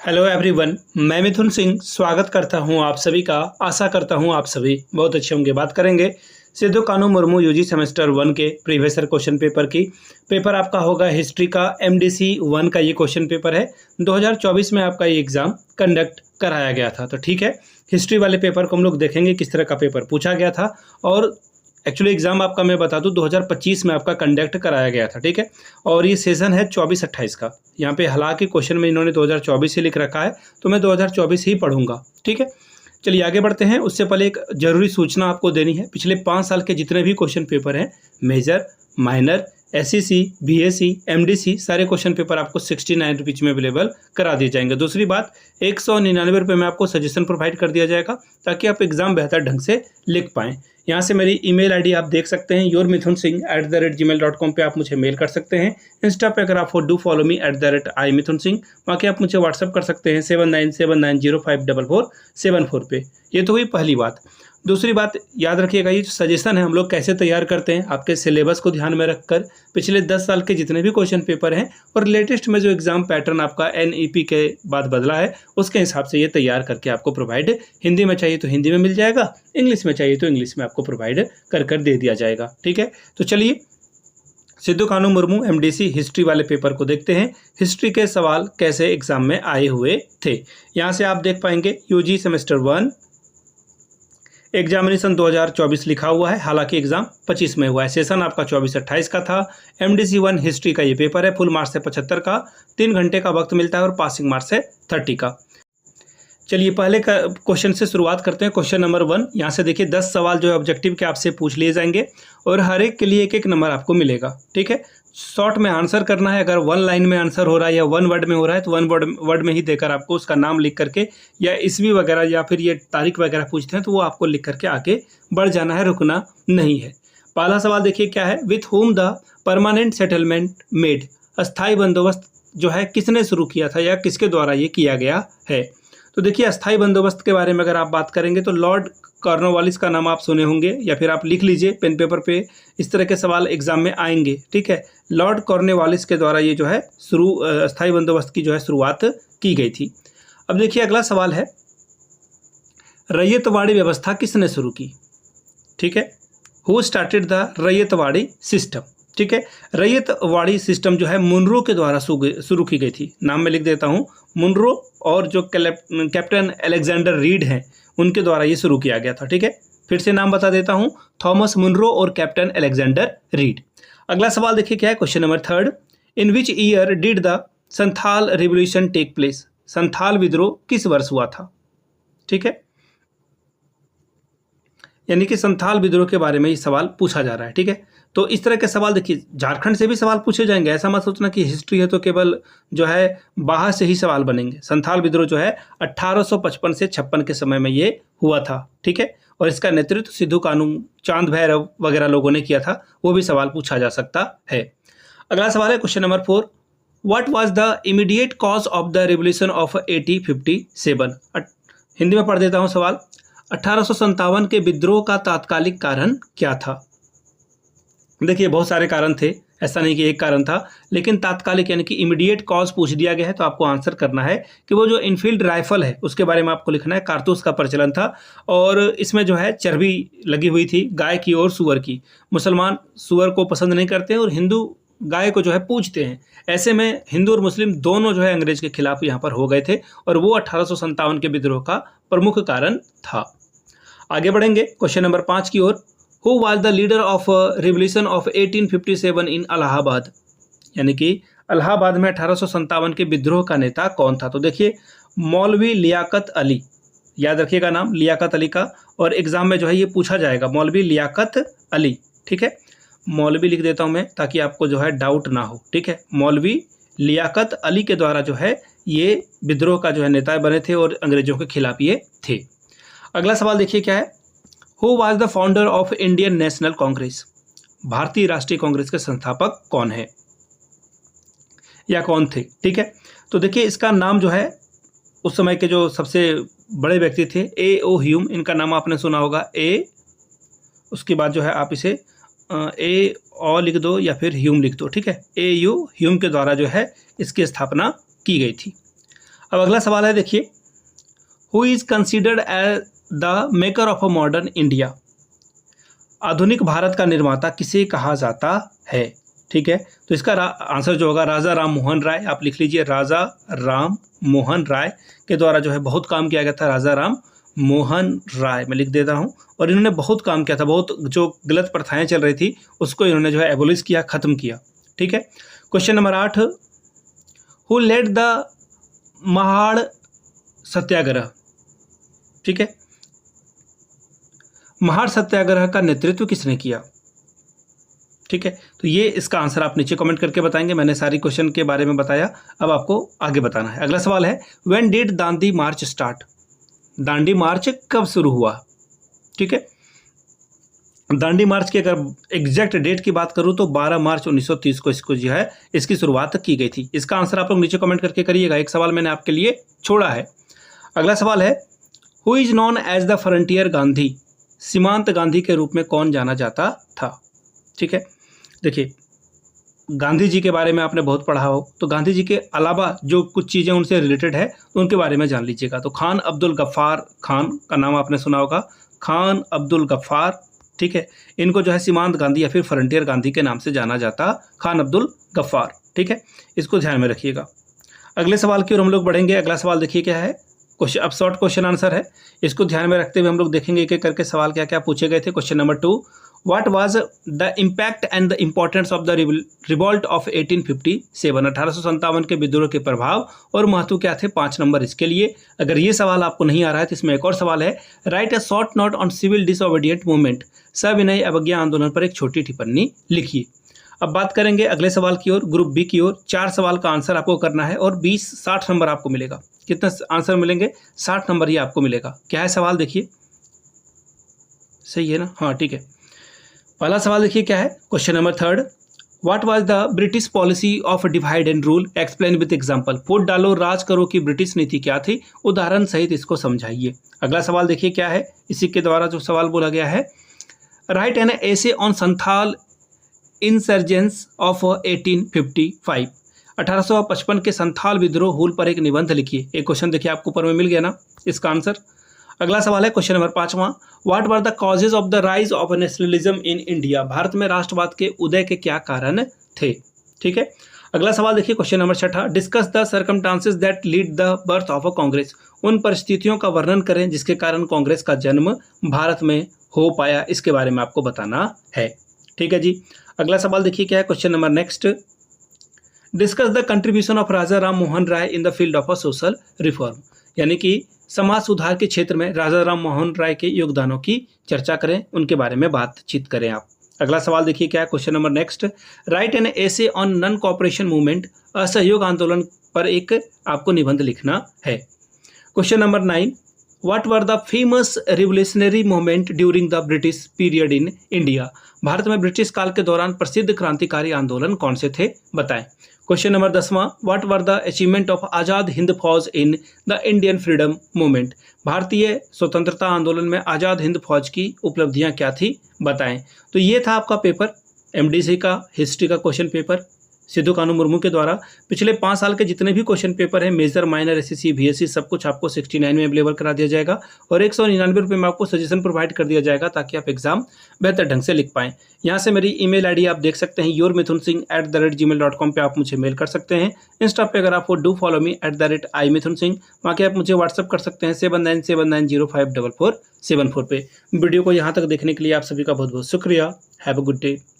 Hello everyone, मैं मिथुन सिंह स्वागत करता हूं आप सभी का। आशा करता हूं आप सभी बहुत अच्छे होंगे। बात करेंगे सिद्धू कान्हू मुर्मू यूजी सेमेस्टर 1 के प्रीवियस ईयर क्वेश्चन पेपर की। पेपर आपका होगा हिस्ट्री का, MDC 1 का ये क्वेश्चन पेपर है। 2024 में आपका ये एग्ज़ाम कंडक्ट कराया गया था। तो ठीक है, हिस्ट्री वाले पेपर को हम लोग देखेंगे किस तरह का पेपर पूछा गया था। और एक्चुअली एग्ज़ाम आपका मैं बता दूं 2025 में आपका कंडक्ट कराया गया था। ठीक है, और ये सेशन है 24-28 का। यहाँ पे हालांकि क्वेश्चन में इन्होंने 2024 ही लिख रखा है, तो मैं 2024 ही पढ़ूंगा। ठीक है, चलिए आगे बढ़ते हैं। उससे पहले एक ज़रूरी सूचना आपको देनी है। पिछले 5 साल के जितने भी क्वेश्चन पेपर हैं, major, minor, SEC, BSc, MDC, सारे क्वेश्चन पेपर आपको 69 रुपीज़ में अवेलेबल करा दिए जाएंगे। दूसरी बात, 199 रुपये में आपको सजेशन प्रोवाइड कर दिया जाएगा ताकि आप एग्ज़ाम बेहतर ढंग से लिख पाएँ। यहाँ से मेरी ईमेल आईडी आप देख सकते हैं, yourmithunSingh@gmail.com पे आप मुझे मेल कर सकते हैं। इंस्टा पे अगर आप डू फॉलो मी @iMithunSingh, बाकी आप मुझे व्हाट्सअप कर सकते हैं 7979054474 पे। ये तो हुई पहली बात। दूसरी बात याद रखिएगा, ये जो सजेशन है हम लोग कैसे तैयार करते हैं, आपके सिलेबस को ध्यान में रखकर पिछले 10 साल के जितने भी क्वेश्चन पेपर हैं और लेटेस्ट में जो एग्ज़ाम पैटर्न आपका NEP के बाद बदला है, उसके हिसाब से ये तैयार करके आपको प्रोवाइड, हिंदी में चाहिए तो हिंदी में मिल जाएगा, इंग्लिश में चाहिए तो इंग्लिश में आपको प्रोवाइड कर दे दिया जाएगा। ठीक है, तो चलिए सिद्धू कान्हू मुर्मू MDC हिस्ट्री वाले पेपर को देखते हैं। हिस्ट्री के सवाल कैसे एग्जाम में आए हुए थे। यहाँ से आप देख पाएंगे यूजी सेमेस्टर 1 एग्जामिनेशन 2024 लिखा हुआ है, हालांकि एग्जाम 25 में हुआ है। सेशन आपका 24-28 का था। MDC 1 हिस्ट्री का ये पेपर है। फुल मार्क्स है 75 का, 3 घंटे का वक्त मिलता है और पासिंग मार्क्स है 30 का। चलिए पहले का क्वेश्चन से शुरुआत करते हैं। क्वेश्चन नंबर 1, यहाँ से देखिए 10 सवाल जो है ऑब्जेक्टिव के आपसे पूछ लिए जाएंगे और हर एक के लिए एक एक नंबर आपको मिलेगा। ठीक है, शॉर्ट में आंसर करना है। अगर 1 लाइन में आंसर हो रहा है या 1 वर्ड में हो रहा है तो 1 वर्ड में ही देकर आपको उसका नाम लिख करके या ईस्वी वगैरह या फिर ये तारीख वगैरह पूछते हैं तो वो आपको लिख करके आगे बढ़ जाना है, रुकना नहीं है। पहला सवाल देखिए क्या है, with home the permanent settlement made, अस्थायी बंदोबस्त जो है किसने शुरू किया था या किसके द्वारा ये किया गया है। तो देखिए अस्थायी बंदोबस्त के बारे में अगर आप बात करेंगे तो लॉर्ड कॉर्नवालिस का नाम आप सुने होंगे या फिर आप लिख लीजिए पेन पेपर पे, इस तरह के सवाल एग्जाम में आएंगे। ठीक है, लॉर्ड कॉर्नवालिस के द्वारा ये जो है अस्थायी बंदोबस्त की जो है शुरुआत की गई थी। अब देखिए अगला सवाल है, रैयतवाड़ी व्यवस्था किसने शुरू की। ठीक है, who started the ryotwari system. ठीक है, रैयतवाड़ी सिस्टम जो है मुनरो के द्वारा शुरू की गई थी। नाम मैं लिख देता हूँ, मुनरो और जो कैप्टन अलेक्जेंडर रीड हैं उनके द्वारा ये शुरू किया गया था। ठीक है, फिर से नाम बता देता हूँ, थॉमस मुनरो और कैप्टन अलेक्जेंडर रीड। अगला सवाल देखिए क्या है, question number 3, in which year did the Santhal revolution take place. Santhal विद्रोह किस वर्ष हुआ था। ठीक है, यानी कि संथाल विद्रोह के बारे में ये सवाल पूछा जा रहा है। ठीक है, तो इस तरह के सवाल देखिए झारखंड से भी सवाल पूछे जाएंगे। ऐसा मत सोचना कि हिस्ट्री है तो केवल जो है बाहर से ही सवाल बनेंगे। संथाल विद्रोह जो है 1855 से 56 के समय में ये हुआ था। ठीक है, और इसका नेतृत्व सिद्धू कान्हू, चांद भैरव वगैरह लोगों ने किया था। वो भी सवाल पूछा जा सकता है। अगला सवाल है question number 4, what was the immediate cause of the revolution of 1857। Hindi में पढ़ देता हूँ सवाल, 1857 के विद्रोह का तात्कालिक कारण क्या था। देखिए बहुत सारे कारण थे, ऐसा नहीं कि एक कारण था, लेकिन तात्कालिक यानी कि इमीडिएट कॉज पूछ दिया गया है तो आपको आंसर करना है कि वो जो इनफील्ड राइफल है उसके बारे में आपको लिखना है। कारतूस का प्रचलन था और इसमें जो है चर्बी लगी हुई थी, गाय की और सुअर की। मुसलमान सुअर को पसंद नहीं करते हैं और हिंदू गाय को जो है पूजते हैं। ऐसे में हिंदू और मुस्लिम दोनों जो है अंग्रेज के खिलाफ यहाँ पर हो गए थे और वो 1857 के विद्रोह का प्रमुख कारण था। आगे बढ़ेंगे क्वेश्चन नंबर 5 की ओर, who was the leader of revolution of 1857 in Allahabad. यानी कि इलाहाबाद में 1857 के विद्रोह का नेता कौन था। तो देखिए मौलवी लियाकत अली, याद रखिएगा नाम लियाकत अली का, और एग्जाम में जो है ये पूछा जाएगा, मौलवी लियाकत अली। ठीक है, मौलवी लिख देता हूँ मैं ताकि आपको जो है डाउट ना हो। ठीक है, मौलवी लियाकत अली के द्वारा जो है ये विद्रोह का जो है नेता बने थे और अंग्रेजों के खिलाफ ये थे। अगला सवाल देखिए क्या है, who was the founder of Indian national Congress. भारतीय राष्ट्रीय कांग्रेस के संस्थापक कौन है या कौन थे। ठीक है, तो देखिए इसका नाम जो है उस समय के जो सबसे बड़े व्यक्ति थे A.O. ह्यूम, इनका नाम आपने सुना होगा। उसके बाद जो है आप इसे A.O. लिख दो या फिर ह्यूम लिख दो। ठीक है, A.U. ह्यूम के द्वारा जो है इसकी स्थापना की गई थी। अब अगला सवाल है, देखिए, who is considered as the maker of a modern India. आधुनिक भारत का निर्माता किसे कहा जाता है, ठीक है। तो इसका आंसर जो होगा राजा राम मोहन राय, आप लिख लीजिए, राजा राम मोहन राय के द्वारा जो है बहुत काम किया गया था, राजा राम मोहन राय, मैं लिख देता हूँ। और इन्होंने बहुत काम किया था, बहुत जो गलत प्रथाएं चल रही थी उसको इन्होंने जो है एबोलिश किया, खत्म किया, ठीक है। Question number 8, who led the Mahad Satyagraha, ठीक है। महाड़ सत्याग्रह का नेतृत्व किसने किया, ठीक है। तो ये इसका आंसर आप नीचे कमेंट करके बताएंगे। मैंने सारी क्वेश्चन के बारे में बताया, अब आपको आगे बताना है। अगला सवाल है, when did Dandi march start. Dandi march कब शुरू हुआ, ठीक है। दांडी मार्च की अगर एग्जैक्ट डेट की बात करूं तो 12 मार्च 1930 को इसको जो है इसकी शुरुआत की गई थी। इसका आंसर आप लोग नीचे कमेंट करके करिएगा। एक सवाल मैंने आपके लिए छोड़ा है। अगला सवाल है, who is known as the frontier Gandhi. सीमांत गांधी के रूप में कौन जाना जाता था, ठीक है। देखिए, गांधी जी के बारे में आपने बहुत पढ़ा हो, तो गांधी जी के अलावा जो कुछ चीज़ें उनसे रिलेटेड है उनके बारे में जान लीजिएगा। तो खान अब्दुल गफ्फार खान का नाम आपने सुना होगा, खान अब्दुल गफ्फार, ठीक है। इनको जो है सीमांत गांधी या फिर फ्रंटियर गांधी के नाम से जाना जाता, खान अब्दुल गफ्फार, ठीक है। इसको ध्यान में रखिएगा। अगले सवाल की ओर हम लोग बढ़ेंगे। अगला सवाल देखिए क्या है, क्वेश्चन अब शॉर्ट क्वेश्चन आंसर है, इसको ध्यान में रखते हुए हम लोग देखेंगे एक एक करके सवाल क्या क्या पूछे गए थे। Question number 2, what was the impact and the importance of the revolt of 1857। 1857 के विद्रोह के प्रभाव और महत्व क्या थे, 5 नंबर इसके लिए। अगर ये सवाल आपको नहीं आ रहा है तो इसमें एक और सवाल है, write a short note on civil disobedient movement. सविनय अवज्ञा आंदोलन पर एक छोटी टिप्पणी लिखिए। अब बात करेंगे अगले सवाल की ओर, ग्रुप बी की ओर। 4 सवाल का आंसर आपको करना है और 60 नंबर आपको मिलेगा। कितने आंसर मिलेंगे, 60 नंबर ही आपको मिलेगा। क्या है सवाल, देखिए, सही है ना, हाँ ठीक है। पहला सवाल देखिए क्या है, question number 3, what was the British policy of divide and rule, explain with example. Vote डालो राज करो की ब्रिटिश नीति क्या थी, उदाहरण सहित इसको समझाइए। अगला सवाल देखिए क्या है, इसी के द्वारा जो सवाल बोला गया है, right an essay on Santhal insurgents of 1855। 1855 के संथाल विद्रोह हुल पर एक निबंध लिखिए। एक क्वेश्चन देखिए आपको ऊपर में मिल गया ना इसका आंसर। अगला सवाल है क्वेश्चन नंबर 5वां, what were the causes of the rise of nationalism in India. Bharat में राष्ट्रवाद के उदय के क्या कारण थे, ठीक है। अगला सवाल देखिए question number 6, discuss the circumstances that lead the birth of a Congress. उन परिस्थितियों का वर्णन करें जिसके कारण कांग्रेस का जन्म भारत में हो पाया, इसके बारे में आपको बताना है, ठीक है जी। अगला सवाल देखिए क्या है, question number next, discuss the contribution of Raja Ram Mohan Roy in the field of a social reform. यानी कि समाज सुधार के क्षेत्र में राजा राम मोहन राय के योगदानों की चर्चा करें, उनके बारे में बातचीत करें आप। अगला सवाल देखिए क्या है, question number next, right an essay on non cooperation movement. असहयोग आंदोलन पर एक आपको निबंध लिखना है। Question number 9, what were the famous revolutionary movement during the British period in India. Bharat में ब्रिटिश काल के दौरान प्रसिद्ध क्रांतिकारी आंदोलन कौन से थे, बताएं। क्वेश्चन नंबर 10वां, what were the achievement of Azad Hind Fauj in the Indian freedom movement. भारतीय स्वतंत्रता आंदोलन में आज़ाद हिंद फौज की उपलब्धियां क्या थी, बताएं। तो ये था आपका पेपर, एमडीसी का हिस्ट्री का क्वेश्चन पेपर सिद्धू कानू मुर्मू के द्वारा। पिछले 5 साल के जितने भी क्वेश्चन पेपर हैं, मेजर माइनर एसएससी बीएससी सब कुछ आपको 69 में अवेलेबल करा दिया जाएगा और 199 रुपये में आपको सजेशन प्रोवाइड कर दिया जाएगा ताकि आप एग्जाम बेहतर ढंग से लिख पाएं। यहाँ से मेरी ईमेल आईडी आप देख सकते हैं, yourmithunsingh@gmail.com पे आप मुझे मेल कर सकते हैं। इंस्टा पे अगर आप हो डू फॉलो मी @imithunsingh, वहाँ के आप मुझे व्हाट्सअप कर सकते हैं 7979054474 पे। वीडियो को यहाँ तक देखने के लिए आप सभी का बहुत बहुत शुक्रिया। Have a good day.